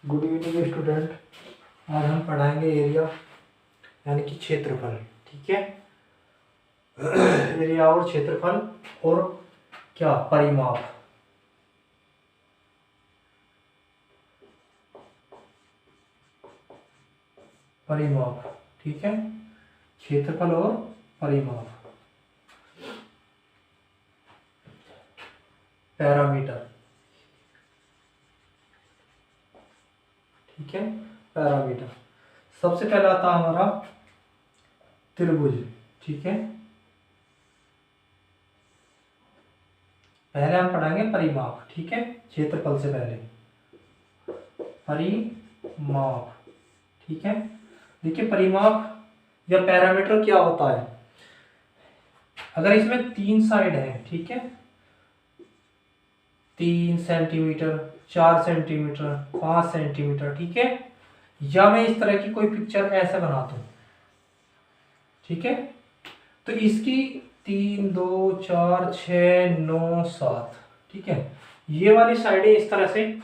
Good evening student. आज हम पढ़ाएंगे एरिया यानी कि क्षेत्रफल। ठीक है। एरिया और क्षेत्रफल और क्या परिमाप। परिमाप ठीक है, क्षेत्रफल और परिमाप। पैरामीटर ठीक है, पैरामीटर। सबसे पहला आता हमारा त्रिभुज। ठीक है, पहले हम पढ़ाएंगे परिमाप। ठीक है, क्षेत्रफल से पहले परिमाप। ठीक है, देखिए परिमाप या पैरामीटर क्या होता है। अगर इसमें 3 साइड है, ठीक है, 3 सेंटीमीटर, 4 सेंटीमीटर, 5 सेंटीमीटर, ठीक है, या मैं इस तरह की कोई पिक्चर ऐसे बनाता हूं। ठीक है, तो इसकी 3, 2, 4, 6, 9, 7, ठीक है, ये वाली साइडें इस तरह से।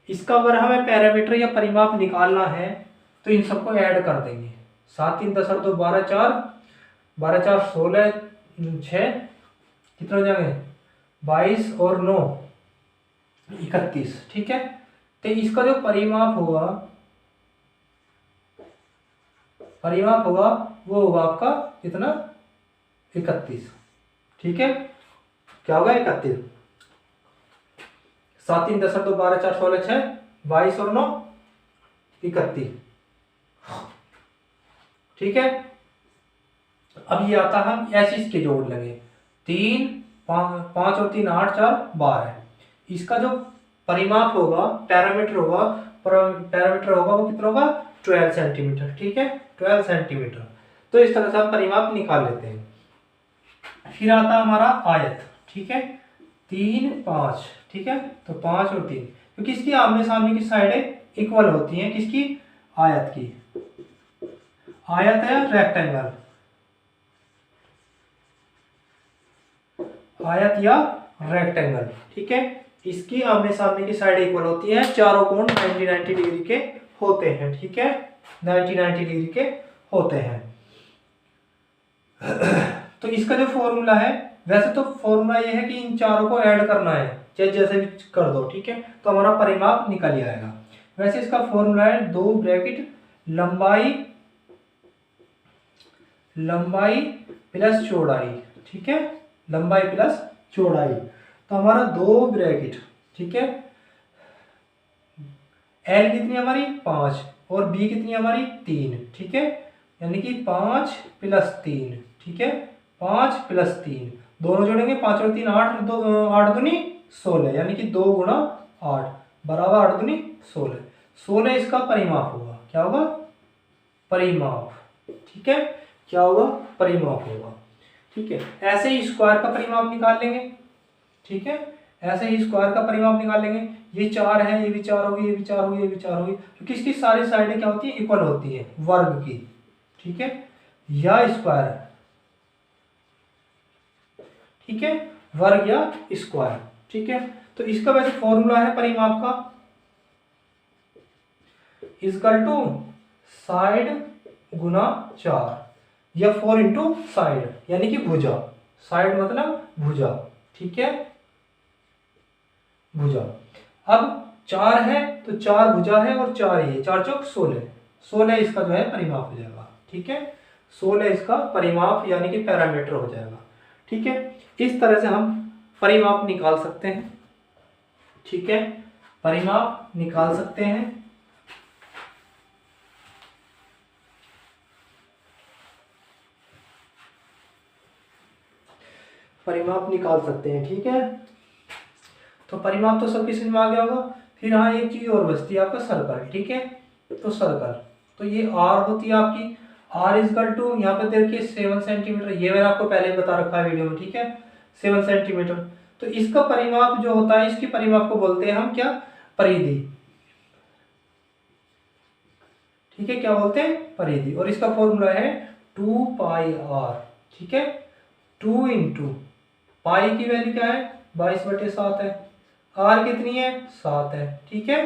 इसका अगर हमें पैरामीटर या परिमाप निकालना है तो इन सबको ऐड कर देंगे। 7 3 10 2 12 4, 12 4 16, 6 कितना हो जाएंगे 22 और 9 31। ठीक है, तो इसका जो परिमाप होगा वो होगा आपका कितना 31। ठीक है, क्या होगा 31। 7 3 10 2 12 4 16 6 22 और 9 31। ठीक है, अब ये आता हम ऐसे इसके जोड़ लेंगे। 3 5 और 3 8 4 12। इसका जो परिमाप होगा पैरामीटर होगा वो कितना होगा 12 सेंटीमीटर। ठीक है, 12 सेंटीमीटर। तो इस तरह से हम परिमाप निकाल लेते हैं। फिर आता हमारा आयत। ठीक है, 3 5, ठीक है, तो 5 और 3 क्योंकि इसकी आमने सामने की साइडें इक्वल होती हैं। किसकी? आयत की। आयत है रेक्टेंगल, आयत या रेक्टेंगल। ठीक है, इसकी आमने सामने की साइड इक्वल होती है। चारों कोण 90 डिग्री के होते हैं। ठीक है, 90 डिग्री के होते हैं। तो इसका जो फॉर्मूला है, वैसे तो फॉर्मूला ये है कि इन चारों को ऐड करना है, चाहे जैसे भी कर दो। ठीक है, तो हमारा परिमाप निकल ही आएगा। वैसे इसका फॉर्मूला है 2 ब्रैकेट लंबाई प्लस चौड़ाई। ठीक है, लंबाई प्लस चौड़ाई। तो हमारा 2 ब्रैकेट, ठीक है, एल कितनी हमारी 5 और बी कितनी हमारी 3। ठीक है, यानी कि 5 प्लस 3। ठीक है, 5 प्लस 3 दोनों जोड़ेंगे, 5 और 3 8, 8 दूनी 16, यानी कि 2 गुणा 8 बराबर 8 दूनी 16। 16 इसका परिमाप होगा। क्या होगा? परिमाप। ठीक है, क्या होगा? परिमाप होगा। ठीक है, ऐसे ही स्क्वायर का परिमाप निकाल लेंगे। ठीक है, ऐसे ही स्क्वायर का परिमाप निकाल लेंगे। ये 4 है, ये भी 4 होगी, ये भी 4 होगी, ये भी 4 होगी, क्योंकि इसकी सारी साइडें क्या होती है इक्वल होती है वर्ग की। ठीक है, या स्क्वायर। ठीक है, वर्ग या स्क्वायर। ठीक है, तो इसका वैसे फॉर्मूला है परिमाप का इक्वल टू साइड गुना 4 या 4 इंटू साइड, यानी कि भुजा। साइड मतलब भुजा। ठीक है, भुजा। अब 4 है तो 4 भुजा है और 4 ये 4 चौक 16। 16 इसका जो है परिमाप हो जाएगा। ठीक है, 16 इसका परिमाप यानी कि पैरामीटर हो जाएगा। ठीक है, इस तरह से हम परिमाप निकाल सकते हैं। ठीक है, परिमाप निकाल सकते हैं। परिमाप निकाल सकते हैं। ठीक है, तो परिमाप तो सबकी समझ में आ गया होगा। फिर हाँ एक चीज और बचती है आपका सर्कल। ठीक है, तो सर्कल तो ये आर होती है आपकी। आर इजकल टू यहाँ पे देखिए 7 सेंटीमीटर, ये मैंने आपको पहले ही बता रखा है वीडियो में। ठीक है, 7 सेंटीमीटर। तो इसका परिमाप जो होता है, इसकी परिमाप को बोलते हैं हम क्या? परिधि। ठीक है, क्या बोलते हैं? परिधि। और इसका फॉर्मूला है 2 पाई आर। ठीक है, 2 इंटू पाई की वैल्यू क्या है 22/7 है। आर कितनी है 7 है। ठीक है,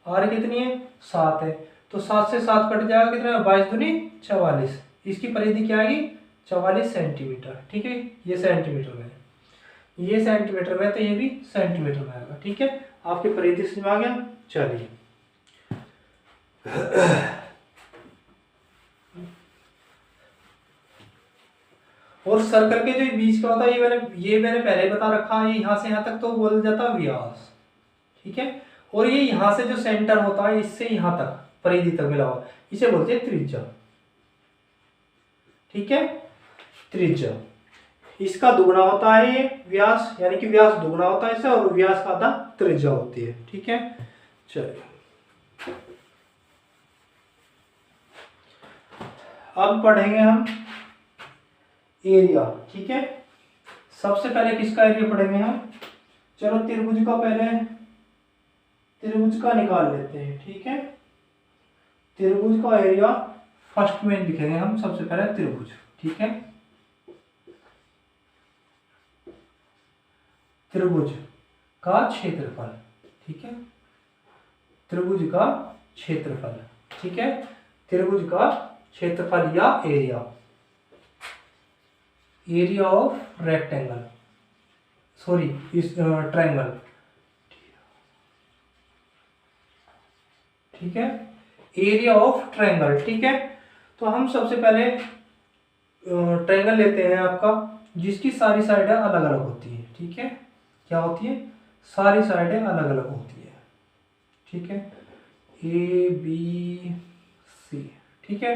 आर कितनी है 7 है, तो 7 से 7 कट जाएगा, कितना 22 दूनी 44। इसकी परिधि क्या आएगी 44 सेंटीमीटर। ठीक है, ये सेंटीमीटर में है, ये सेंटीमीटर में है, तो ये भी सेंटीमीटर में आएगा। ठीक है, आपकी परिधि समझ आ गया। चलिए और सर्कल के जो बीच का होता है ये मैंने पहले ही बता रखा है, यहाँ से यहाँ तक तो बोल जाता है व्यास। ठीक है, और ये यहाँ से जो सेंटर होता है इससे यहाँ तक परिधि तक मिला हुआ, इसे बोलते हैं त्रिज्या। ठीक है, त्रिज्या इसका दुगुना होता है ये व्यास, यानी कि व्यास दुगुना होता है इससे, और व्यास का आधा त्रिज्या होती है। ठीक है, चलिए अब पढ़ेंगे हम एरिया। ठीक है, सबसे पहले किसका एरिया पढ़ेंगे हम, चलो त्रिभुज का पहले त्रिभुज का निकाल लेते हैं। ठीक है, त्रिभुज का एरिया फर्स्ट में लिखेंगे हम सबसे पहले त्रिभुज। ठीक है, त्रिभुज का क्षेत्रफल। ठीक है, त्रिभुज का क्षेत्रफल। ठीक है, त्रिभुज का क्षेत्रफल या area, area of rectangle, sorry इस ट्रायंगल। ठीक है, एरिया ऑफ ट्रायंगल। ठीक है, तो हम सबसे पहले ट्रायंगल लेते हैं आपका, जिसकी सारी साइडें अलग अलग होती है। ठीक है, क्या होती है, सारी साइडें अलग अलग होती है। ठीक है, ए बी सी। ठीक है,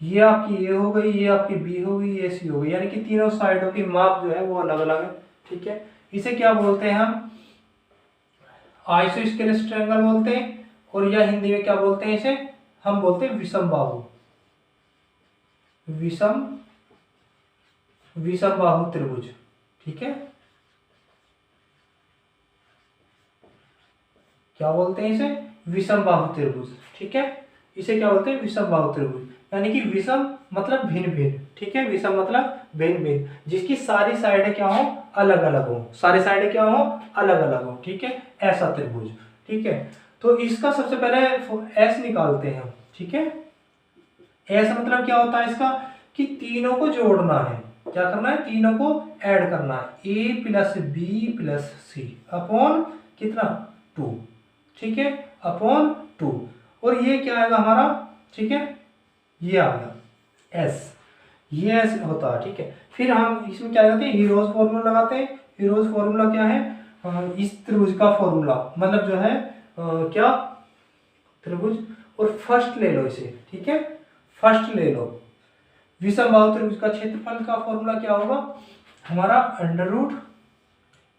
ये आपकी ए हो गई, ये आपकी बी हो गई, ये सी हो गई, यानी कि तीनों साइडों की माप जो है वो अलग अलग है। ठीक है, इसे क्या बोलते हैं हम, आइसोस्केलेस ट्रायंगल बोलते हैं, और या हिंदी में क्या बोलते हैं इसे, हम बोलते हैं विषम बाहु, विषम बाहु त्रिभुज। ठीक है, क्या बोलते हैं इसे, विषम बाहु त्रिभुज। ठीक है, इसे क्या बोलते हैं, विषम बाहु त्रिभुज, यानी कि विषम मतलब भिन्न भिन्न। ठीक है, विषम मतलब भिन्न भिन्न, जिसकी सारी साइडें क्या हो, अलग अलग हो, सारी साइडें क्या हो, अलग अलग हो। ठीक है, ऐसा त्रिभुज। ठीक है, तो इसका सबसे पहले एस निकालते हैं। ठीक है, एस मतलब क्या होता है इसका, कि तीनों को जोड़ना है, क्या करना है, तीनों को ऐड करना है, ए प्लस बी प्लस सी अपॉन कितना 2। ठीक है, अपॉन 2, और ये क्या आएगा हमारा, ठीक है, ये आ गया एस, ये एस होता है। ठीक है, फिर हम इसमें क्या करते हैं, हीरोज फॉर्मूला लगाते हैं। हीरोज फॉर्मूला क्या है, इस त्रिभुज का फॉर्मूला, मतलब जो है क्या त्रिभुज, और फर्स्ट ले लो इसे। ठीक है, फर्स्ट ले लो, विषम बाहु त्रिभुज का क्षेत्रफल का फॉर्मूला क्या होगा हमारा, under root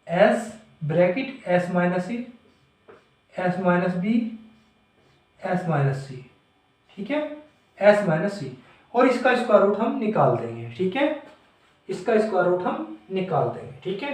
s bracket s minus c, s minus b, s minus c. ठीक है, एस माइनस सी, और इसका स्क्वायर रूट हम निकाल देंगे। ठीक है, इसका स्क्वायर रूट हम निकाल देंगे। ठीक है,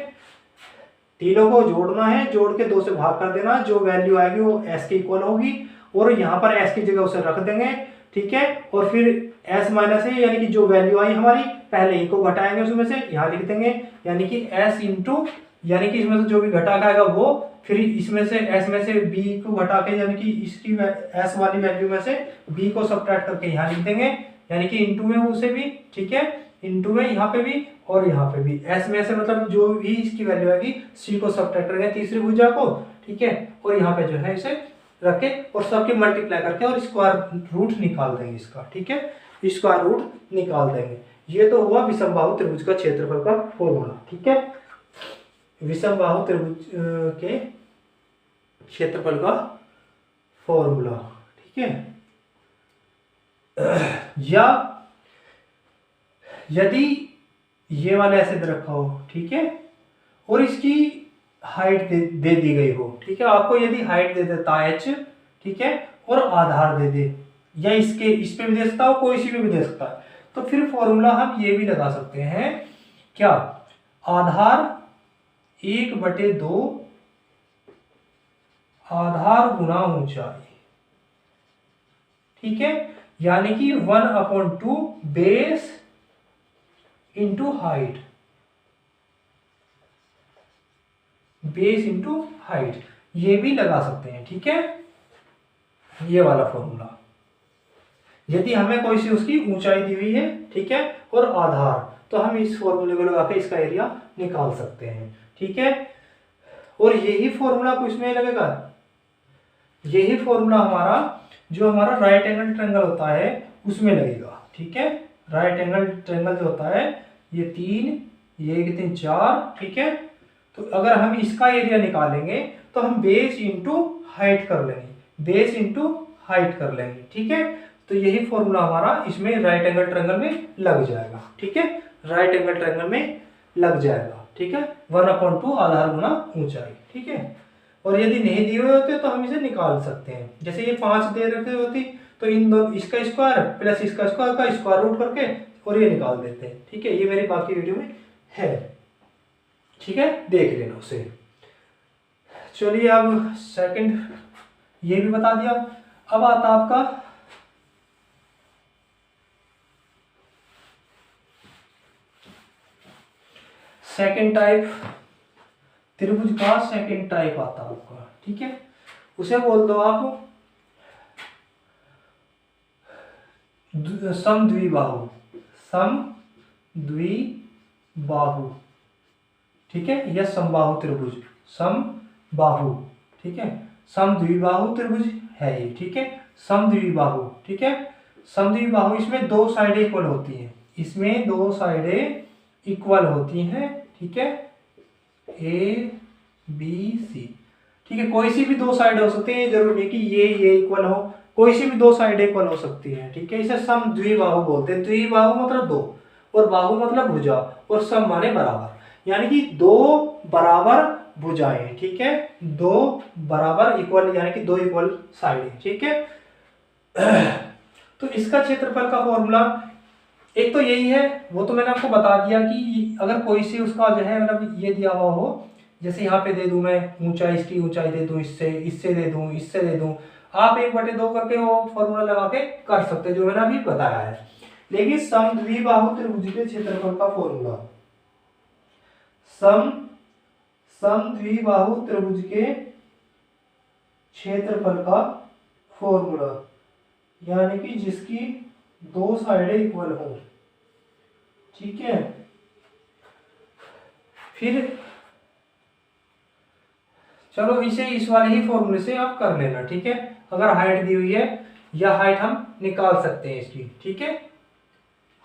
तीनों को जोड़ना है, जोड़ के 2 से भाग कर देना, जो वैल्यू आएगी वो एस के इक्वल होगी, और यहाँ पर एस की जगह उसे रख देंगे। ठीक है, और फिर एस माइनस है, यानी कि जो वैल्यू आई हमारी, पहले ए को घटाएंगे उसमें से, यहाँ लिख देंगे, यानी कि एस इंटू, यानी कि इसमें से जो भी घटा के आएगा वो, फिर इसमें से एस में से बी को घटा के, यानी कि इसकी एस वाली वैल्यू में से बी को सब्ट्रैक्ट करके यहाँ लिख देंगे, यानी कि इंटू में उसे भी। ठीक है, इंटू में यहाँ पे भी और यहाँ पे भी, एस में से मतलब जो भी इसकी वैल्यू आएगी, सी को सब्ट्रैक्ट करेंगे तीसरी भुजा को। ठीक है, और यहाँ पे जो है इसे रखे और सबके मल्टीप्लाई करके और स्क्वायर रूट निकाल देंगे इसका। ठीक है, स्क्वायर रूट निकाल देंगे। ये तो हुआ विषम बाहु त्रिभुज का क्षेत्रफल का फॉर्मूला। ठीक है, विषम बाहु त्रिभुज के क्षेत्रफल का फॉर्मूला। ठीक है, या यदि ये वाला ऐसे दे रखा हो, ठीक है, और इसकी हाइट दे दी गई हो, ठीक है, आपको यदि हाइट दे देता है h, ठीक है, और आधार दे दे, या इसके इस पे भी दे सकता हो, कोई सी भी दे सकता है, तो फिर फॉर्मूला हम ये भी लगा सकते हैं, क्या, आधार 1/2 आधार गुना ऊंचाई। ठीक है, यानी कि 1/2 base into height, base into height, ये भी लगा सकते हैं। ठीक है, ये वाला फॉर्मूला। यदि हमें कोई सी उसकी ऊंचाई दी हुई है, ठीक है, और आधार, तो हम इस फॉर्मूले को लगा के इसका एरिया निकाल सकते हैं, ठीक है। और यही फॉर्मूला कुछ में लगेगा, यही फॉर्मूला हमारा जो हमारा राइट एंगल ट्रायंगल होता है उसमें लगेगा, ठीक है। राइट एंगल ट्रायंगल जो होता है ये 3, ये कितने 4, ठीक है। तो अगर हम इसका एरिया निकालेंगे तो हम बेस इंटू हाइट कर लेंगे, बेस इंटू हाइट कर लेंगे, ठीक है। तो यही फॉर्मूला हमारा इसमें राइट एंगल ट्रायंगल में लग जाएगा, ठीक है, राइट एंगल ट्रायंगल में लग जाएगा, ठीक है। 1/2 आधार गुना ऊंचाई, ठीक है। और यदि नहीं दिए हुए होते तो हम इसे निकाल सकते हैं। जैसे ये 5 दे रखे होती तो इन दोनों, इसका स्क्वायर प्लस इसका स्क्वायर का स्क्वायर रूट करके और ये निकाल देते हैं, ठीक है। ये मेरी बाकी वीडियो में है, ठीक है, देख लेना उसे। चलिए अब सेकंड ये भी बता दिया। अब आता आपका सेकंड टाइप, त्रिभुज का सेकंड टाइप आता आपका, ठीक है। उसे बोल दो आप समद्विबाहु, समद्विबाहु, ठीक है, या समबाहु त्रिभुज, समबाहु, ठीक है। समद्विबाहु त्रिभुज है ये, ठीक है, समद्विबाहु, ठीक है। समद्विबाहु, इसमें दो साइडें इक्वल होती हैं, इसमें दो साइडें इक्वल होती हैं, ठीक है, ए बी सी, ठीक है। कोई सी भी दो साइड हो सकती है, जरूरी नहीं कि ये इक्वल हो, कोई सी भी दो साइड इक्वल हो सकती है, ठीक है। इसे समद्विबाहु बोलते हैं। द्विबाहु मतलब दो, और बाहु मतलब भुजा, और सम माने बराबर, यानी कि दो बराबर भुजाएं, ठीक है, दो बराबर इक्वल, यानी कि दो इक्वल साइड, ठीक है। तो इसका क्षेत्रफल का फॉर्मूला एक तो यही है, वो तो मैंने आपको बता दिया कि अगर कोई सी उसका जो है मतलब ये दिया हुआ हो, जैसे यहाँ पे दे दूं मैं ऊंचाई, इसकी ऊंचाई दे दूं, इससे दे दूं, इससे दे दूं, आप 1/2 करके वो फॉर्मूला लगा के कर सकते हैं जो मैंने अभी बताया है। लेकिन समद्विबाहु त्रिभुज के क्षेत्रफल का फॉर्मूला, समद्विबाहु त्रिभुज के क्षेत्रफल का फॉर्मूला, यानी कि जिसकी दो साइडें इक्वल हो, ठीक है। फिर चलो इसे इस वाले ही फॉर्मूले से आप कर लेना, ठीक है। अगर हाइट दी हुई है, या हाइट हम निकाल सकते हैं इसकी, ठीक है,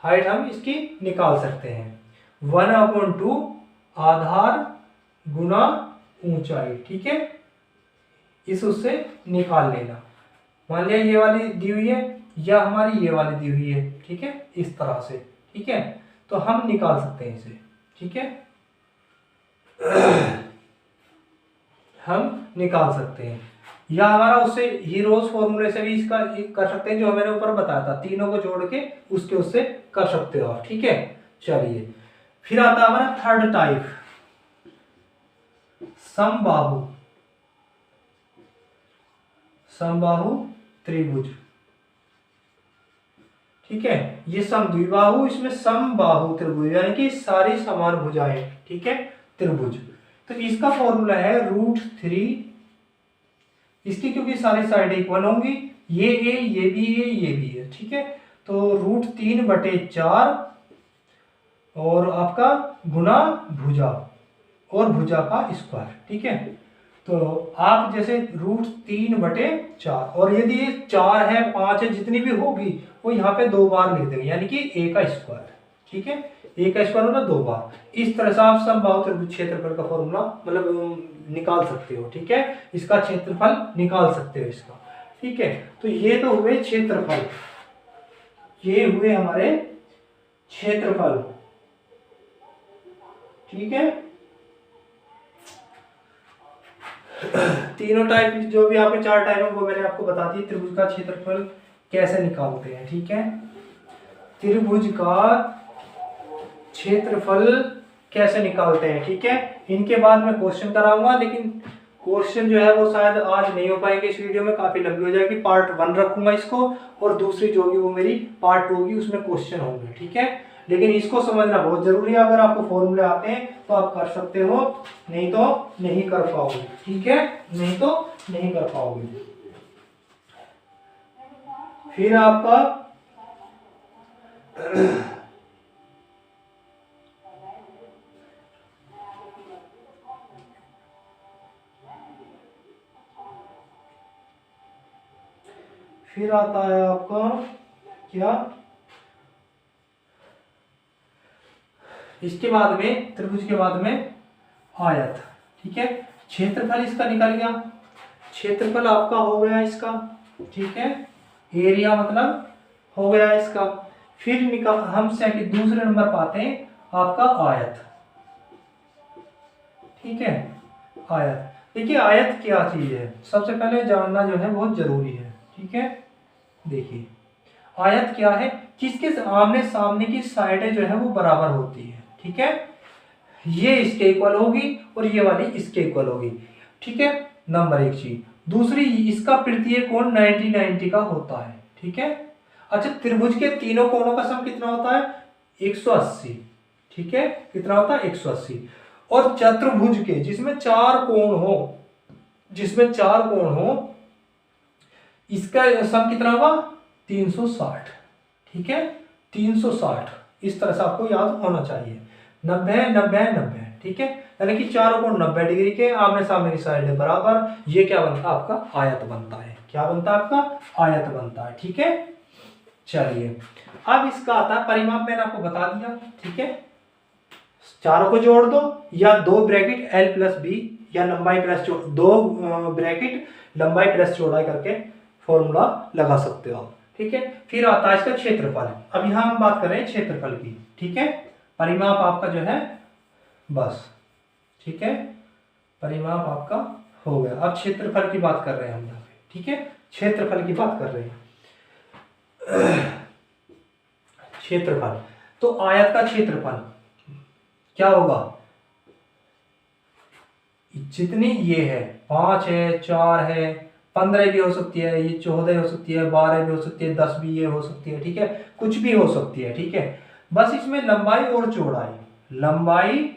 हाइट हम इसकी निकाल सकते हैं। 1/2 आधार गुना ऊंचाई, ठीक है, इस उससे निकाल लेना। मान लिया ये वाली दी हुई है, या हमारी ये वाली दी हुई है, ठीक है, इस तरह से, ठीक है। तो हम निकाल सकते हैं इसे, ठीक है, हम निकाल सकते हैं। या हमारा उससे हीरोज फॉर्मूले से भी इसका कर सकते हैं, जो मैंने ऊपर बताया था, तीनों को जोड़ के उससे कर सकते हो आप, ठीक है। चलिए फिर आता है हमारा थर्ड टाइप, समबाहु, समबाहु त्रिभुज, ठीक है। ये समद्विबाहु, इसमें समबाहु त्रिभुज, यानी कि सारी समान भुजाएं, ठीक है, त्रिभुज। तो इसका फॉर्मूला है √3, इसकी क्योंकि सारी साइड इक्वल होंगी, ये ए, ये भी ए, ये भी है, ठीक है। तो √3/4 और आपका गुना भुजा, और भुजा का स्क्वायर, ठीक है। तो आप जैसे √3/4, और यदि ये 4 है, 5 है, जितनी भी होगी वो यहाँ पे 2 बार लिख देंगे, यानी कि a का स्क्वायर, ठीक है, a का स्क्वायर होना 2 बार। इस तरह से आप समबाहु त्रिभुज क्षेत्रफल का फॉर्मूला मतलब निकाल सकते हो, ठीक है, इसका क्षेत्रफल निकाल सकते हो इसका, ठीक है। तो ये तो हुए क्षेत्रफल, ये हुए हमारे क्षेत्रफल, ठीक है। तीनों टाइप जो भी आपके 4 टाइप है वो मैंने आपको बता दी। त्रिभुज का क्षेत्रफल कैसे निकालते हैं, ठीक है, त्रिभुज का क्षेत्रफल कैसे निकालते हैं, ठीक है। इनके बाद मैं क्वेश्चन कराऊंगा, लेकिन क्वेश्चन जो है वो शायद आज नहीं हो पाएंगे, इस वीडियो में काफी लंबी हो जाएगी। पार्ट 1 रखूंगा इसको, और दूसरी जो होगी वो मेरी पार्ट 2 होगी, उसमें क्वेश्चन होंगे, ठीक है। लेकिन इसको समझना बहुत जरूरी है। अगर आपको फॉर्मूले आते हैं तो आप कर सकते हो, नहीं तो नहीं कर पाओगे, ठीक है, नहीं तो नहीं कर पाओगे। फिर आपका फिर आता है आपका क्या, इसके बाद में त्रिभुज के बाद में आयत। ठीक है, क्षेत्रफल इसका निकल गया, क्षेत्रफल आपका हो गया इसका। ठीक है, एरिया मतलब हो गया इसका। फिर निकाल हम सेकंड दूसरे नंबर पाते हैं आपका आयत। ठीक है, आयत। देखिए आयत क्या चीज है, सबसे पहले जानना जो है बहुत जरूरी है। ठीक है, देखिए आयत क्या है, किसके आमने सामने की साइडें जो है वो बराबर होती है। ठीक है, ये इसके इक्वल होगी और ये वाली इसके इक्वल होगी। ठीक है, नंबर एक चीज। दूसरी, इसका तृतीय कोण 90-90 का होता है। ठीक है, अच्छा त्रिभुज के तीनों कोणों का सम कितना होता है, 180। ठीक है, कितना होता है, 180। और चतुर्भुज के जिसमें चार कोण हो, जिसमें चार कोण हो, इसका सम कितना होगा, 360। ठीक है, 360। इस तरह से आपको याद होना चाहिए, 90 90 90। ठीक है, यानी कि चारों कोण 90 डिग्री के, आमने सामने की साइड है बराबर। ये क्या बनता है, आपका आयत बनता है। क्या बनता है, आपका आयत बनता है। ठीक है, चलिए अब इसका आता है परिमाप, मैंने आपको बता दिया। ठीक है, चारों को जोड़ दो या दो ब्रैकेट L प्लस बी या लंबाई प्लस दो ब्रैकेट लंबाई प्लस चौड़ाई करके फॉर्मूला लगा सकते हो आप। ठीक है, फिर आता है इसका क्षेत्रफल। अब यहां हम बात कर रहे हैं क्षेत्रफल की। ठीक है, परिमाप आपका जो है बस। ठीक है, परिमाप आपका हो गया। अब क्षेत्रफल की बात कर रहे हैं हम यहाँ पे। ठीक है, क्षेत्रफल की बात कर रहे हैं। क्षेत्रफल, तो आयत का क्षेत्रफल क्या होगा, जितनी ये है, 5 है, 4 है, 15 भी हो सकती है, ये 14 हो सकती है, 12 भी हो सकती है, 10 भी ये हो सकती है। ठीक है, कुछ भी हो सकती है। ठीक है, बस इसमें लंबाई और चौड़ाई, लंबाई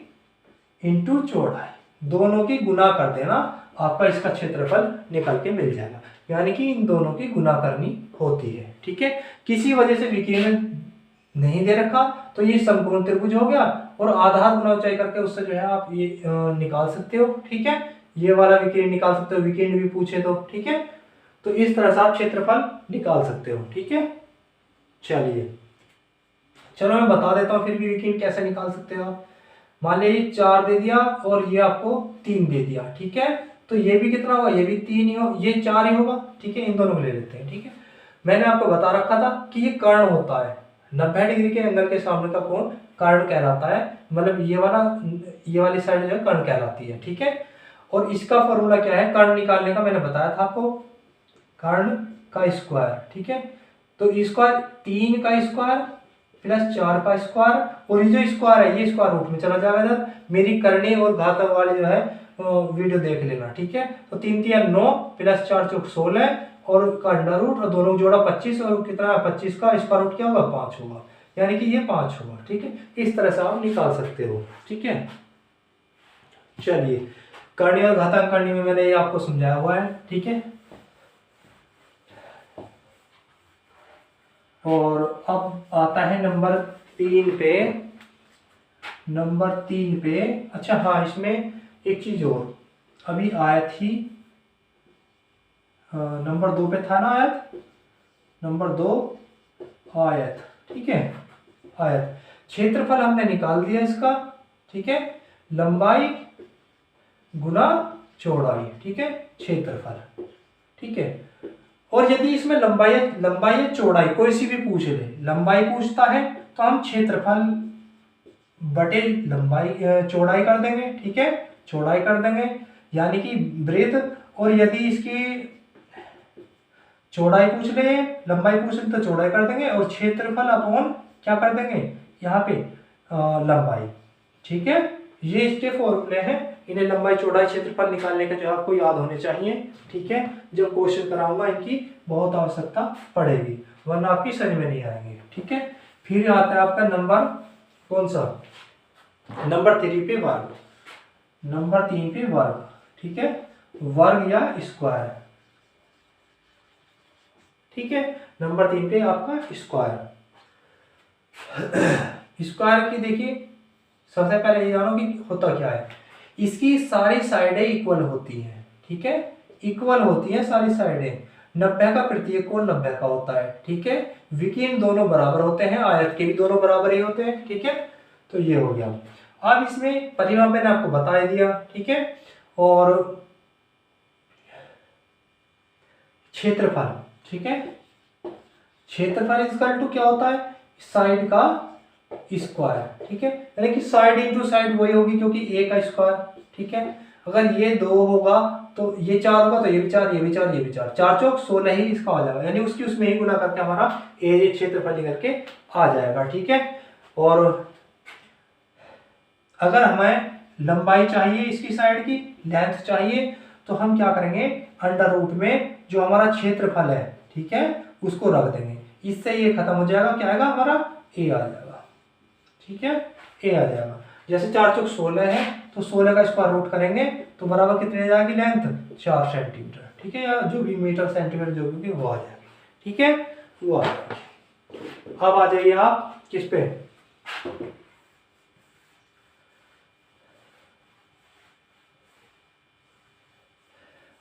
इंटू चौड़ाई दोनों की गुना कर देना, आपका इसका क्षेत्रफल निकल के मिल जाएगा। यानी कि इन दोनों की गुना करनी होती है। ठीक है, किसी वजह से विकीर्ण नहीं दे रखा तो ये समकोण त्रिभुज हो गया, और आधार गुना ऊंचाई करके उससे जो है आप ये निकाल सकते हो। ठीक है, ये वाला विकीर्ण निकाल सकते हो, विकीर्ण भी पूछे तो। ठीक है, तो इस तरह से आप क्षेत्रफल निकाल सकते हो। ठीक है, चलिए चलो मैं बता देता हूँ फिर भी विकीर्ण कैसे निकाल सकते हो आप। मान लीजिए 4 दे दिया और ये आपको 3 दे दिया। ठीक है, तो ये भी कितना होगा, ये भी 3 ही हो, ये 4 ही होगा। ठीक है, इन दोनों को ले लेते हैं। ठीक है, मैंने आपको बता रखा था कि ये कर्ण होता है, 90 डिग्री के एंगल के सामने का कोण कर्ण कहलाता है। मतलब ये वाली साइड जो है कर्ण कहलाती है। ठीक है, और इसका फॉर्मूला क्या है कर्ण निकालने का, मैंने बताया था आपको, कर्ण का स्क्वायर। ठीक है, तो स्क्वायर 3 का स्क्वायर प्लस 4 का स्क्वायर, और ये जो स्क्वायर है ये स्क्वायर रूट में चला जाएगा इधर। मेरी करनी और घातक वाली जो है वीडियो देख लेना। ठीक है, तो 3 3 9 प्लस 4 चौक 16 और का अंडर रूट, और दोनों जोड़ा 25, और कितना 25 का स्क्वायर रूट क्या होगा, 5 होगा। यानी कि ये 5 होगा। ठीक है, इस तरह से आप निकाल सकते हो। ठीक है, चलिए करनी और घातांक करनी में मैंने ये आपको समझाया हुआ है। ठीक है, और अब आता है नंबर 3 पे। नंबर 3 पे, अच्छा हाँ, इसमें एक चीज और, अभी आयत ही नंबर 2 पे था ना आयत, नंबर 2 आयत। ठीक है, आयत क्षेत्रफल हमने निकाल दिया इसका। ठीक है, लंबाई गुना चौड़ाई। ठीक है, क्षेत्रफल। ठीक है, और यदि इसमें लंबाई या चौड़ाई कोई सी भी पूछ ले, लंबाई पूछता है तो हम क्षेत्रफल बटे लंबाई चौड़ाई कर देंगे। ठीक है, चौड़ाई कर देंगे यानी कि ब्रेथ, और यदि इसकी चौड़ाई पूछ ले, लंबाई पूछ ले तो चौड़ाई कर देंगे, और क्षेत्रफल अपॉन क्या कर देंगे यहाँ पे लंबाई। ठीक है, ये इसके फॉर्मूले हैं, इन्हें लंबाई चौड़ाई क्षेत्रफल निकालने का जो आपको याद होने चाहिए। ठीक है, जब क्वेश्चन कराऊंगा इनकी बहुत आवश्यकता पड़ेगी, वरना आपकी समझ में नहीं आएंगे। ठीक है, फिर आता है आपका नंबर कौन सा, नंबर 3 पे वर्ग। नंबर 3 पे वर्ग। ठीक है, वर्ग या स्क्वायर। ठीक है। नंबर 3 पे आपका स्क्वायर। स्क्वायर की देखिए, सबसे पहले ये जानो कि होता क्या है। इसकी सारी साइडें इक्वल होती हैं, ठीक है, इक्वल होती हैं सारी साइडें। 90 का प्रत्येक कोण 90 का होता है, ठीक है। विकीर्ण दोनों बराबर होते हैं, आयत के भी दोनों बराबर ही होते हैं, ठीक है। तो ये हो गया। अब इसमें परिमाप मैंने आपको बता ही दिया, ठीक है। और क्षेत्रफल, ठीक है, क्षेत्रफल इक्वल टू क्या होता है, साइड का स्क्वायर, ठीक है। यानी कि साइड इंटू साइड वही होगी, क्योंकि ए का स्क्वायर, ठीक है। अगर ये 2 होगा तो ये 4 होगा, तो ये भी 4, ये भी 4, ये भी 4, 4 चौक 16 ही इसका आ जाएगा, यानी उसकी उसमें ही गुना करके हमारा एरिया क्षेत्रफल करके आ जाएगा, ठीक है। और अगर हमें लंबाई चाहिए, इसकी साइड की लेंथ चाहिए, तो हम क्या करेंगे, अंडर रूट में जो हमारा क्षेत्रफल है, ठीक है, उसको रख देंगे। इससे ये खत्म हो जाएगा, क्या आएगा हमारा, ए आ जाएगा, ठीक है, ए आ जाएगा। जैसे 4 चौक 16 है, तो 16 का स्क्वायर रूट करेंगे तो बराबर कितनी आ जाएगी लेंथ, 4 सेंटीमीटर, ठीक है, या जो भी मीटर सेंटीमीटर जो भी वो आ जाएगी, ठीक है, वो आ जाएगी। अब आ जाइए आप किस पे,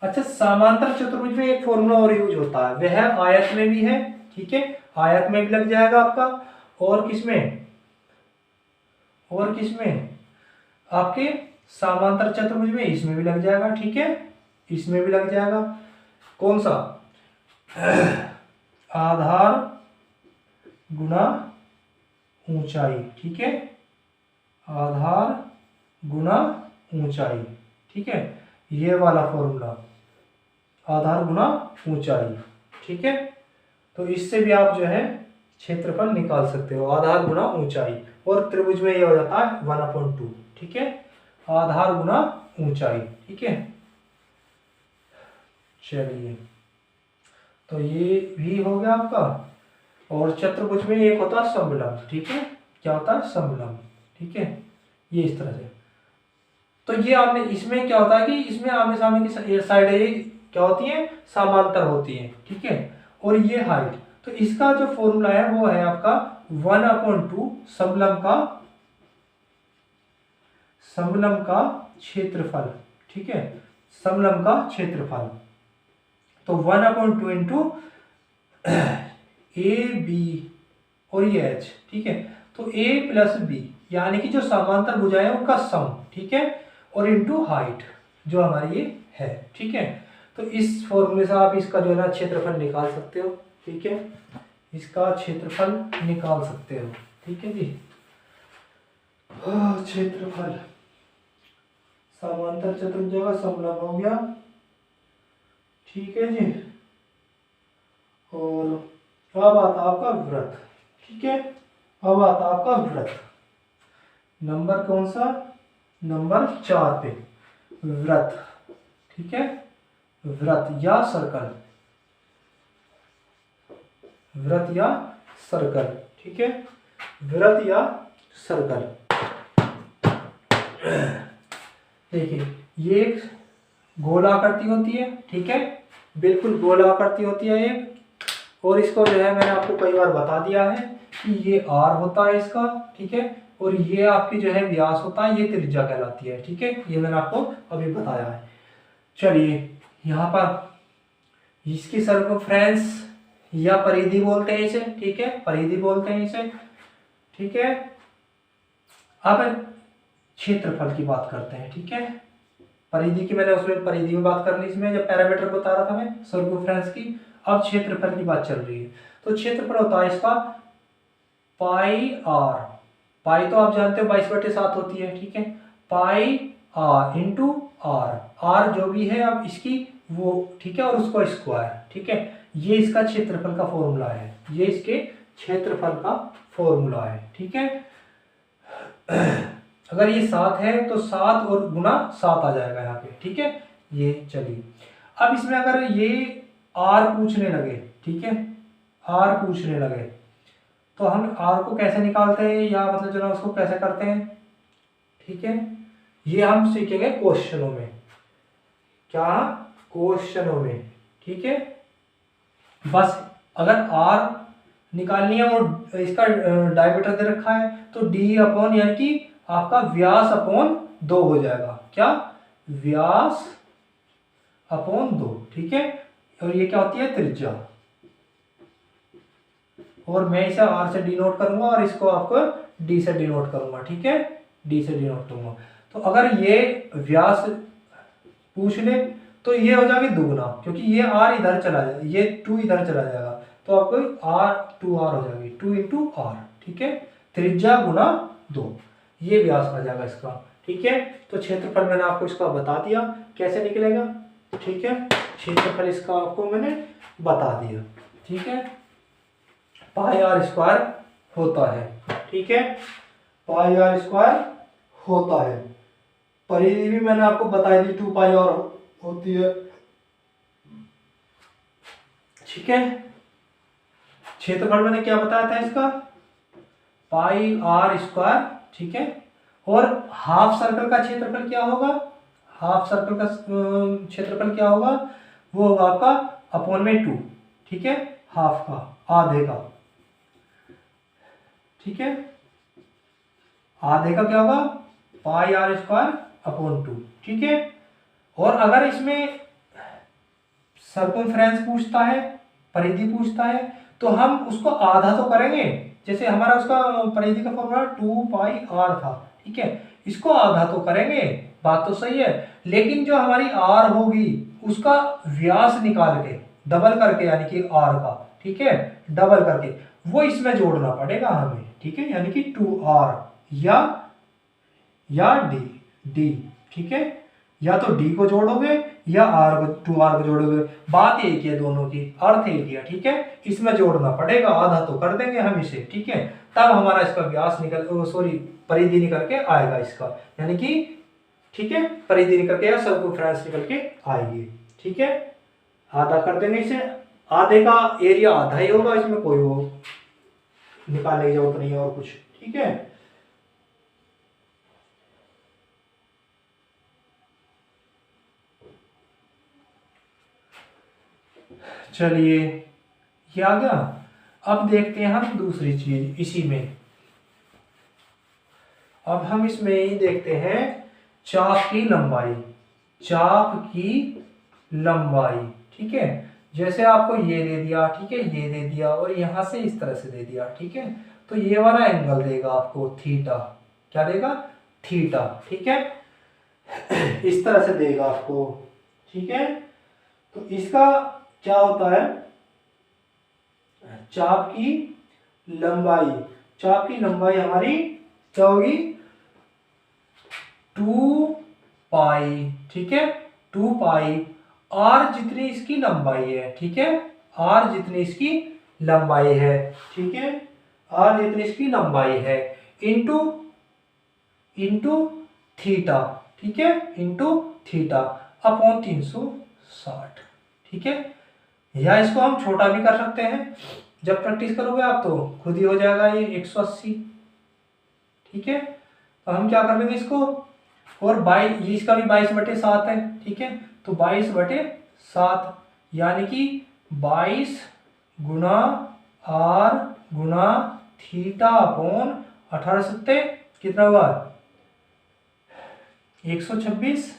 अच्छा, समांतर चतुर्भुज में एक फॉर्मूला और यूज होता है, वह आयत में भी है, ठीक है, आयत में भी लग जाएगा आपका, और किसमें, और किसमें, आपके समांतर चतुर्भुज में, इसमें भी लग जाएगा, ठीक है, इसमें भी लग जाएगा। कौन सा, आधार गुना ऊंचाई, ठीक है, आधार गुना ऊंचाई, ठीक है, ये वाला फॉर्मूला, आधार गुना ऊंचाई, ठीक है। तो इससे भी आप जो है क्षेत्रफल निकाल सकते हो, आधार गुना ऊंचाई, और त्रिभुज में ये हो जाता है 1/2, ठीक है, आधार गुना ऊंचाई, ठीक है। चलिए, तो ये भी हो गया आपका। और चतुर्भुज में एक होता है समलंब, ठीक है, क्या होता है, समलंब, ठीक है, ये इस तरह से। तो ये आपने, इसमें क्या होता है कि इसमें आमने सामने की साइड क्या होती है, समांतर होती है, ठीक है, और ये हाइट। तो इसका जो फॉर्मूला है वो है आपका 1/2 समलंब का क्षेत्रफल, ठीक है, समलंब का क्षेत्रफल। तो 1/2 इंटू ए बी और ये एच, ठीक है। तो ए प्लस बी यानी कि जो समांतर भुजाएं हैं उनका सम, ठीक है, और इंटू हाइट जो हमारी ये है, ठीक है। तो इस फॉर्मूले से आप इसका जो है ना क्षेत्रफल निकाल सकते हो, ठीक है, इसका क्षेत्रफल निकाल सकते हो, ठीक है जी। क्षेत्रफल समांतर चतुर्भुज का समलंब हो गया, ठीक है जी। और अब आता आपका वृत्त, ठीक है, अब आता आपका वृत्त, नंबर कौन सा, नंबर 4 पे वृत्त, ठीक है, वृत्त या सर्कल, वृत्त या सर्कल, ठीक है, वृत्त या सर्कल। देखिए, ये एक गोलाकृति होती है, ठीक है, बिल्कुल गोलाकृति होती है एक, और इसको जो है मैंने आपको कई बार बता दिया है कि ये आर होता है इसका, ठीक है, और ये आपकी जो है व्यास होता है, ये त्रिज्या कहलाती है, ठीक है, ये मैंने आपको अभी बताया है। चलिए, यहाँ पर इसकी सर्कमफ्रेंस या परिधि बोलते हैं इसे, ठीक है, परिधि बोलते हैं इसे, ठीक है। अब क्षेत्रफल की बात करते हैं, ठीक है, परिधि की मैंने उसमें परिधि में बात कर ली, इसमें जब पैरामीटर बता रहा था मैं सर्कमफ्रेंस की। अब क्षेत्रफल की बात चल रही है, तो क्षेत्रफल होता है इसका पाई आर, पाई तो आप जानते हो 22/7 होती है, ठीक है, पाई आर इंटू आर, आर जो भी है अब इसकी वो, ठीक है, और उसको स्क्वायर, ठीक है, ये इसका क्षेत्रफल का फॉर्मूला है, ये इसके क्षेत्रफल का फॉर्मूला है, ठीक है। अगर ये 7 है तो 7 और गुना 7 आ जाएगा यहाँ पे, ठीक है, ये। चलिए, अब इसमें अगर ये आर पूछने लगे, ठीक है, आर पूछने लगे, तो हम आर को कैसे निकालते हैं, या मतलब जो ना उसको कैसे करते हैं, ठीक है, ये हम सीखेंगे क्वेश्चनों में, क्या, क्वेश्चनों में, ठीक है। बस अगर आर निकालनी है और इसका डायमीटर दे रखा है तो डी अपॉन यानी कि आपका व्यास अपॉन 2 हो जाएगा। क्या? व्यास अपॉन 2, ठीक है। और ये क्या होती है? त्रिज्या। और मैं इसे आर से डिनोट करूंगा और इसको आपको डी से डिनोट करूंगा, ठीक है। डी से डिनोट करूंगा। तो अगर ये व्यास पूछ ले तो ये हो जाएगी दुगुना, क्योंकि ये आर इधर चला जाएगा, ये 2 इधर चला जाएगा, तो आपको आर 2r हो जाएगी, 2 इंटू आर, ठीक है। त्रिज्या गुना 2, ये व्यास आ जाएगा इसका, ठीक है। तो क्षेत्रफल मैंने आपको इसका बता दिया कैसे निकलेगा, ठीक है। क्षेत्रफल इसका आपको मैंने बता दिया, ठीक है। पाई आर स्क्वायर होता है, ठीक है। पाई आर स्क्वायर होता है। परिधि भी मैंने आपको बताई दी, 2 पाई आर होती है, ठीक है। क्षेत्रफल मैंने क्या बताया था इसका? पाई आर स्क्वायर, ठीक है। और हाफ सर्कल का क्षेत्रफल क्या होगा? हाफ सर्कल का क्षेत्रफल क्या होगा? वो होगा आपका अपॉन में 2, ठीक है। हाफ का, आधे का, ठीक है। आधे का क्या होगा? पाई आर स्क्वायर अपॉन 2, ठीक है। और अगर इसमें सर्कमफ्रेंस पूछता है, परिधि पूछता है, तो हम उसको आधा तो करेंगे। जैसे हमारा उसका परिधि का फॉर्मूला 2 पाई आर था, ठीक है। इसको आधा तो करेंगे, बात तो सही है, लेकिन जो हमारी आर होगी उसका व्यास निकाल के डबल करके, यानी कि आर का, ठीक है, डबल करके वो इसमें जोड़ना पड़ेगा हमें, ठीक है। यानी कि 2r या डी, ठीक है। या तो डी को जोड़ोगे या आर को, 2r को जोड़ोगे, बात एक ही है, दोनों की अर्थ एक ही है, ठीक है। इसमें जोड़ना पड़ेगा, आधा तो कर देंगे हम इसे, ठीक है। तब हमारा इसका व्यास निकल, सॉरी, परिधि निकल के आएगा इसका, यानी कि, ठीक है, परिधि निकल के या सर्कमफ्रेंस निकल के आएगी, ठीक है। आधा कर देंगे इसे, आधे का एरिया आधा ही होगा, इसमें कोई वो निकालने की जरूरत नहीं है और कुछ, ठीक है। चलिए, ये आ गया। अब देखते हैं हम दूसरी चीज इसी में। अब हम इसमें ही देखते हैं चाप की लंबाई। चाप की लंबाई, ठीक है। जैसे आपको ये दे दिया, ठीक है, ये दे दिया और यहां से इस तरह से दे दिया, ठीक है। तो ये वाला एंगल देगा आपको थीटा। क्या देगा? थीटा, ठीक है। इस तरह से देगा आपको, ठीक है। तो इसका क्या होता है? चाप की लंबाई, चाप की लंबाई हमारी क्या होगी? 2 पाई, ठीक है। 2 पाई आर जितनी इसकी लंबाई है, ठीक है। आर जितनी इसकी लंबाई है, ठीक है। आर जितनी इसकी लंबाई है इंटू थीटा, ठीक है, इंटू थीटा अपॉन 360, ठीक है। या इसको हम छोटा भी कर सकते हैं, जब प्रैक्टिस करोगे आप तो खुद ही हो जाएगा ये 180, ठीक है। तो हम क्या कर लेंगे इसको, और 22, इसका भी 22/7 है, ठीक है। तो 22/7 यानी कि 22 गुना आर गुना थीटा अपॉन 18 कितना हुआ? 126,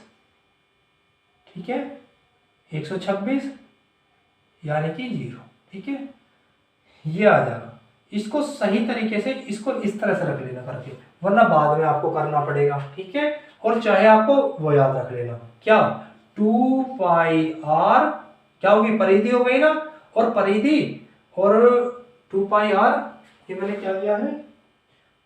ठीक है। 126 यानी कि 0, ठीक है। ये आ जाएगा। इसको सही तरीके से इसको इस तरह से रख लेना करके, वरना बाद में आपको करना पड़ेगा, ठीक है। और चाहे आपको वो याद रख लेना, क्या? 2 पाई आर क्या होगी? परिधि हो गई ना, और परिधि और 2 पाई आर, ये मैंने क्या दिया है?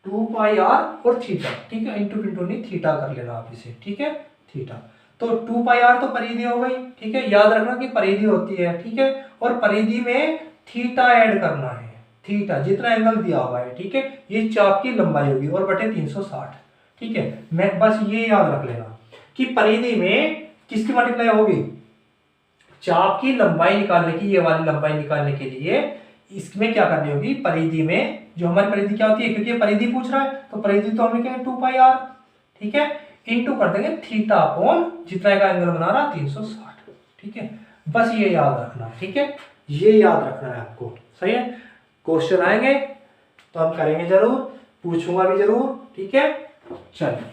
2 पाई आर और थीटा, ठीक है। इंटू नहीं, थीटा कर लेना आप इसे, ठीक है, थीटा। तो 2 पाई आर तो परिधि हो गई, ठीक है। याद रखना कि परिधि होती है, ठीक है। और परिधि में थीटा ऐड करना है, थीटा जितना एंगल दिया हुआ है, ठीक है। ये चाप की लंबाई होगी और बटे 360, ठीक है। मैं बस ये याद रख लेना कि परिधि में किसकी मल्टीप्लाई होगी? चाप की लंबाई निकालने की, ये वाली लंबाई निकालने के लिए इसमें क्या करनी होगी? परिधि में, जो हमारी परिधि क्या होती है, क्योंकि ये परिधि पूछ रहा है तो परिधि तो हम लिखेंगे 2 पाई आर, ठीक है, इंटू कर देंगे थीटा अपॉन जितना का एंगल बना रहा 360, ठीक है। बस ये याद रखना, ठीक है, ये याद रखना है आपको। सही है। क्वेश्चन आएंगे तो हम करेंगे जरूर, पूछूंगा भी जरूर, ठीक है। चलिए,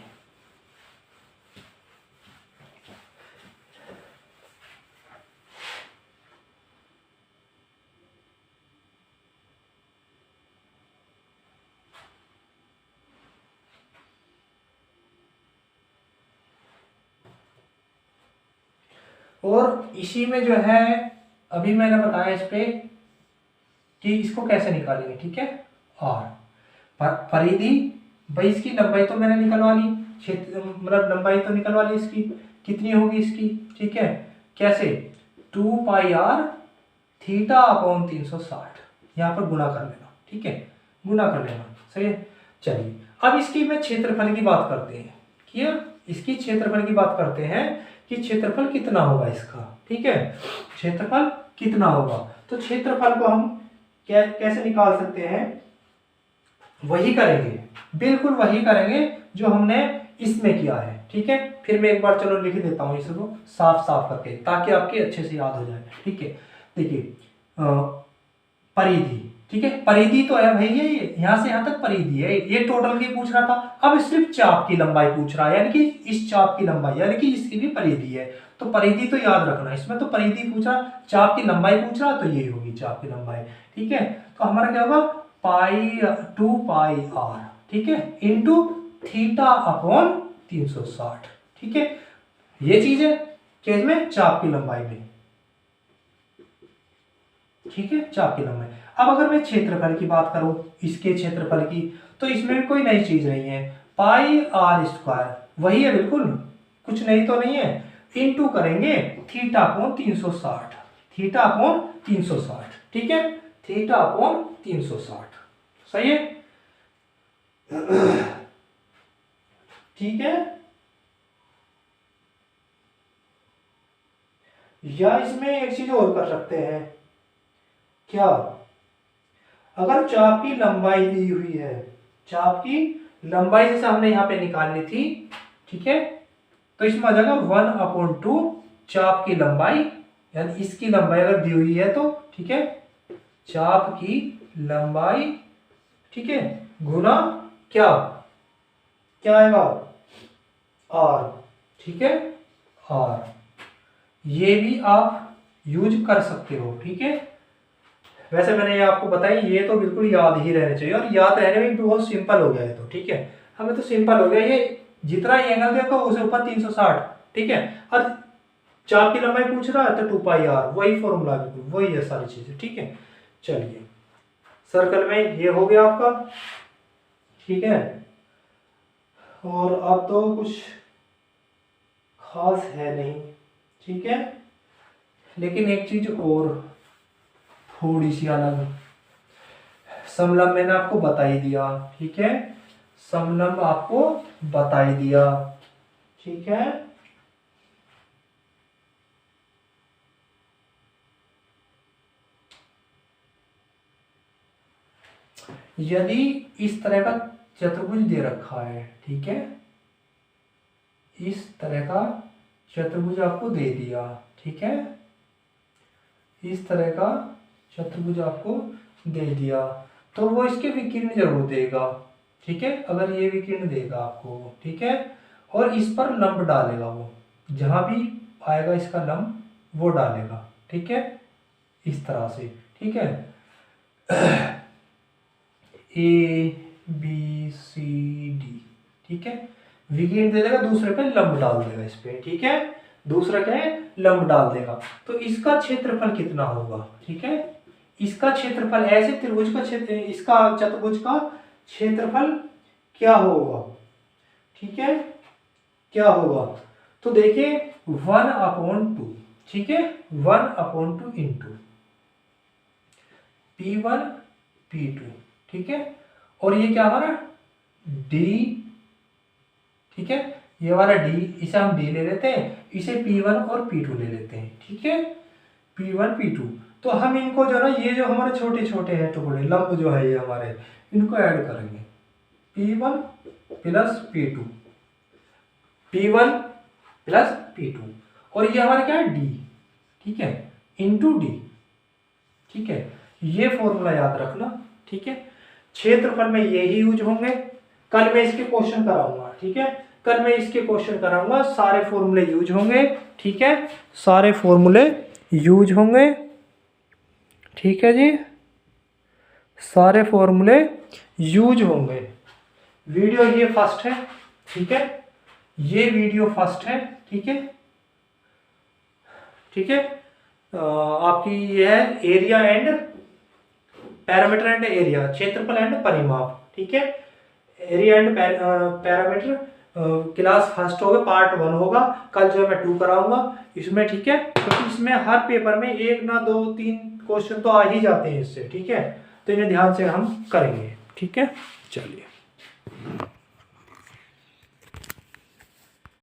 और इसी में जो है अभी मैंने बताया इस पे कि इसको कैसे निकालेंगे, ठीक है। और परिधि, भाई इसकी लंबाई तो मैंने निकलवा ली, क्षेत्र मतलब लंबाई तो निकलवा ली इसकी, कितनी होगी इसकी, ठीक है। कैसे, 2πr थीटा अपॉन 360, यहाँ पर गुणा कर लेना, ठीक है, गुणा कर लेना, सही है। चलिए, अब इसकी मैं क्षेत्रफल की बात करते हैं, किया, इसकी क्षेत्रफल की बात करते हैं कि क्षेत्रफल कितना होगा इसका, ठीक है, क्षेत्रफल कितना होगा। तो क्षेत्रफल को हम कैसे निकाल सकते हैं, वही करेंगे, बिल्कुल वही करेंगे जो हमने इसमें किया है, ठीक है। फिर मैं एक बार चलो लिख देता हूँ इसको साफ साफ करके, ताकि आपके अच्छे से याद हो जाए, ठीक है। देखिए, परिधि, ठीक है, परिधि तो है भाई, ये यहाँ से यहाँ तक परिधि है, ये टोटल की पूछ रहा था। अब सिर्फ चाप की लंबाई पूछ रहा है, यानी कि इस चाप की लंबाई, यानी कि इसकी भी परिधि है। तो परिधि तो याद रखना, इसमें तो परिधि पूछा, चाप की लंबाई पूछ रहा, तो ये होगी चाप की लंबाई, ठीक है। तो हमारा क्या होगा, 2πr, ठीक है, इंटू थीटा अपॉन 360, ठीक है। ये चीज है केस में चाप की लंबाई में, ठीक है, चाप की लंबाई। अब अगर मैं क्षेत्रफल की बात करूं, इसके क्षेत्रफल की, तो इसमें भी कोई नई चीज नहीं है, πr² वही है बिल्कुल, कुछ नहीं तो नहीं है, इंटू करेंगे थीटा अपॉन 360, थीटा अपॉन 360, ठीक है, थीटा अपॉन 360, सही है, ठीक है। या इसमें एक चीज और कर सकते हैं, क्या, अगर चाप की लंबाई दी हुई है, चाप की लंबाई जैसे हमने यहां पे निकालनी थी, ठीक है, तो इसमें आ जाएगा 1/2 चाप की लंबाई, यानी इसकी लंबाई अगर दी हुई है तो, ठीक है, चाप की लंबाई, ठीक है, गुना क्या, क्या आएगा, r, ठीक है, r, ये भी आप यूज कर सकते हो, ठीक है। वैसे मैंने ये आपको बताई, ये तो बिल्कुल याद ही रहने चाहिए, और याद रहने में भी बहुत सिंपल हो गया है, तो ठीक है, हमें तो सिंपल हो गया, ये जितना ही एंगल देखो उसे ऊपर 360, ठीक है, और चाप की लंबाई पूछ रहा है तो 2πr, वही फॉर्मूला, बिल्कुल वही है सारी चीजें, ठीक है। चलिए, सर्कल में ये हो गया आपका, ठीक है। और अब तो कुछ खास है नहीं, ठीक है, लेकिन एक चीज और थोड़ी सी अलग, समलंब मैंने आपको बता ही दिया, ठीक है, समलंब आपको बता ही दिया, ठीक है। यदि इस तरह का चतुर्भुज दे रखा है, ठीक है, इस तरह का चतुर्भुज आपको दे दिया, ठीक है, इस तरह का चतुर्भुज आपको दे दिया, तो वो इसके विकीर्ण जरूर देगा, ठीक है, अगर ये विकीर्ण देगा आपको, ठीक है, और इस पर लंब डालेगा, वो जहां भी आएगा इसका लंब वो डालेगा, ठीक है, इस तरह से, ठीक है, ABCD, ठीक है, विकीर्ण दे देगा, दूसरे पे लंब डाल देगा इस पे, ठीक है, दूसरा क्या है, लंब डाल देगा, तो इसका क्षेत्रफल कितना होगा, ठीक है, इसका क्षेत्रफल, ऐसे त्रिभुज का क्षेत्र, इसका चतुर्भुज का क्षेत्रफल क्या होगा, ठीक है, क्या होगा, तो देखिए 1/2, ठीक है, 1/2 इंटू P1 P2, ठीक है, और ये क्या हमारा D, ठीक है, ये हमारा D, इसे हम D ले लेते हैं, इसे P1 और P2 ले लेते हैं, ठीक है, P1 P2, तो हम इनको जो ना, ये जो हमारे छोटे छोटे हैं टुकड़े, लंब जो है ये हमारे, इनको ऐड करेंगे, P1 plus P2, P1 plus P2, और ये हमारा क्या है D, ठीक है, इंटू D, ठीक है, ये फॉर्मूला याद रखना, ठीक है। क्षेत्रफल में यही यूज होंगे। कल मैं इसके क्वेश्चन कराऊंगा, ठीक है, कल मैं इसके क्वेश्चन कराऊंगा, सारे फॉर्मूले यूज होंगे, ठीक है, सारे फॉर्मूले यूज होंगे, ठीक है जी, सारे फॉर्मूले यूज होंगे। वीडियो ये फर्स्ट है, ठीक है, ये वीडियो फर्स्ट है, ठीक है, ठीक है। आपकी ये है area and parameter and area, क्षेत्रफल एंड परिमाप, ठीक है। Area and parameter class first होगा, पार्ट 1 होगा। कल जो है मैं 2 कराऊंगा इसमें, ठीक है, क्योंकि इसमें हर पेपर में 1 ना 2 3 क्वेश्चन तो आ ही जाते हैं इससे, ठीक है, तो इन्हें ध्यान से हम करेंगे, ठीक है। चलिए।